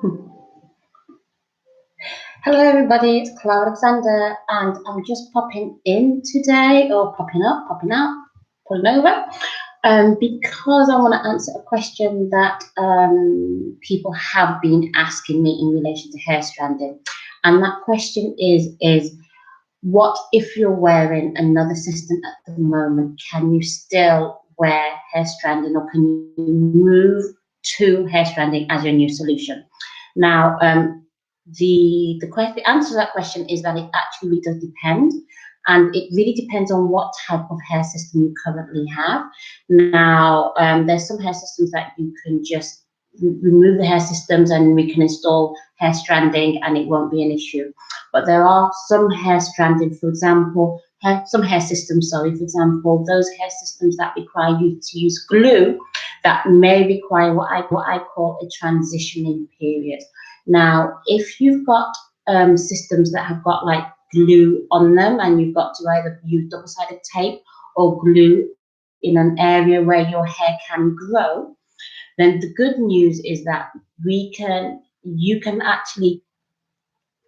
Hello everybody, it's Clara Alexander and I'm just popping in today, or popping up, popping out, pulling over, because I want to answer a question that people have been asking me in relation to hair stranding. And that question is what if you're wearing another system at the moment? Can you still wear hair stranding, or can you move to hair stranding as your new solution? Now, the answer to that question is that it actually does depend, and it really depends on what type of hair system you currently have. Now, there's some hair systems that you can just remove the hair systems and we can install hair stranding and it won't be an issue. But there are some hair stranding, for example, some hair systems, for example, those hair systems that require you to use glue, that may require what I call a transitioning period. Now, if you've got systems that have got like glue on them and you've got to either use double-sided tape or glue in an area where your hair can grow, then the good news is that you can actually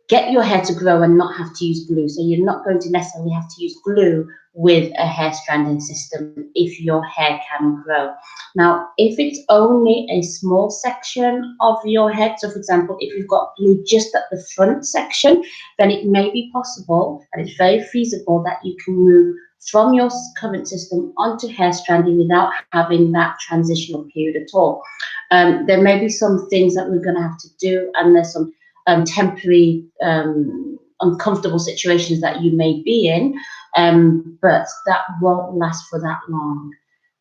get your hair to grow and not have to use glue. So you're not going to necessarily have to use glue with a hair stranding system if your hair can grow. Now, if it's only a small section of your head, so for example, if you've got glue just at the front section, then it may be possible, and it's very feasible, that you can move from your current system onto hair stranding without having that transitional period at all. There may be some things that we're going to have to do, and there's some temporary uncomfortable situations that you may be in, but that won't last for that long.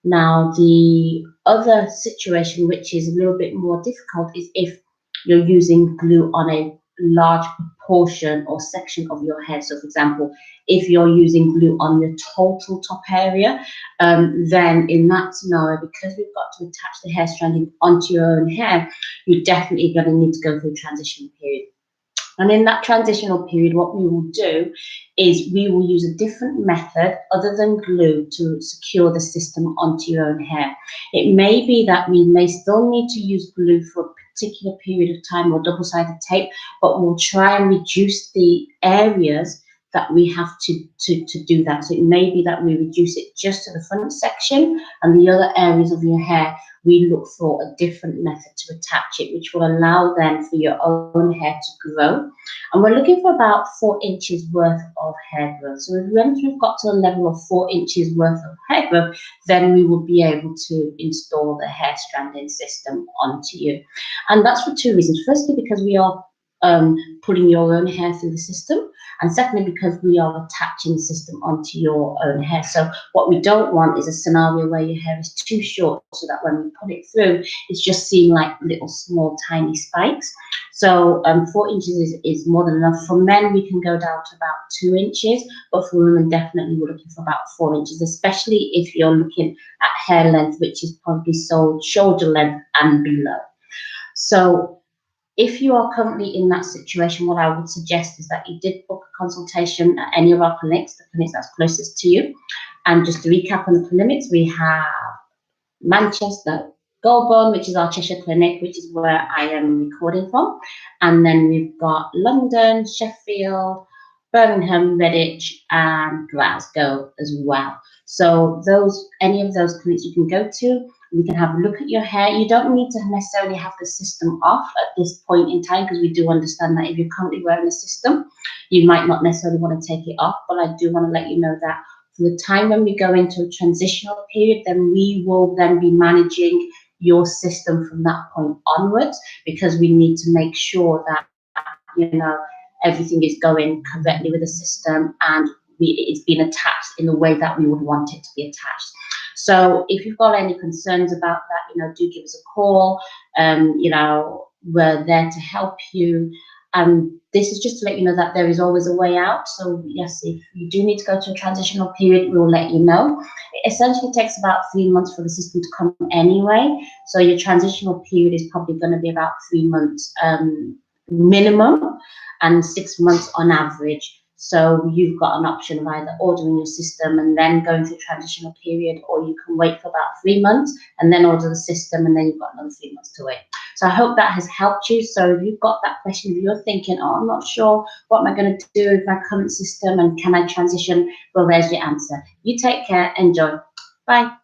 Now, the other situation, which is a little bit more difficult, is if you're using glue on a large portion or section of your hair. So, for example, if you're using glue on the total top area, then in that scenario, because we've got to attach the hair stranding onto your own hair, you're definitely going to need to go through a transition period. And in that transitional period, what we will do is we will use a different method other than glue to secure the system onto your own hair. It may be that we may still need to use glue for a particular period of time, or double-sided tape, but we'll try and reduce the areas that we have to do that. So it may be that we reduce it just to the front section, and the other areas of your hair, we look for a different method to attach it, which will allow then for your own hair to grow. And we're looking for about 4 inches worth of hair growth. So once we've got to a level of 4 inches worth of hair growth, then we will be able to install the hair stranding system onto you. And that's for 2 reasons. Firstly, because we are pulling your own hair through the system, and secondly, because we are attaching the system onto your own hair. So what we don't want is a scenario where your hair is too short, so that when we put it through, it's just seeing like little small tiny spikes. So 4 inches is more than enough. For men, we can go down to about 2 inches, but for women, definitely we're looking for about 4 inches, especially if you're looking at hair length, which is probably shoulder length and below. So if you are currently in that situation, what I would suggest is that you did book a consultation at any of our clinics, the clinics that's closest to you. And just to recap on the clinics, we have Manchester, Goulburn, which is our Cheshire clinic, which is where I am recording from. And then we've got London, Sheffield, Birmingham, Redditch, and Glasgow as well. So any of those clinics you can go to. We can have a look at your hair. You don't need to necessarily have the system off at this point in time, because we do understand that if you're currently wearing a system, you might not necessarily want to take it off. But I do want to let you know that for the time when we go into a transitional period, then we will then be managing your system from that point onwards, because we need to make sure that, everything is going correctly with the system and it's been attached in the way that we would want it to be attached. So if you've got any concerns about that, do give us a call. We're there to help you. This is just to let you know that there is always a way out. So yes, if you do need to go to a transitional period, we will let you know. It essentially takes about 3 months for the system to come anyway. So your transitional period is probably going to be about 3 months minimum, and 6 months on average. So you've got an option of either ordering your system and then going through a transitional period, or you can wait for about 3 months and then order the system, and then you've got another 3 months to wait. So I hope that has helped you. So if you've got that question, if you're thinking, oh, I'm not sure, what am I going to do with my current system and can I transition? Well, there's your answer. You take care. Enjoy. Bye.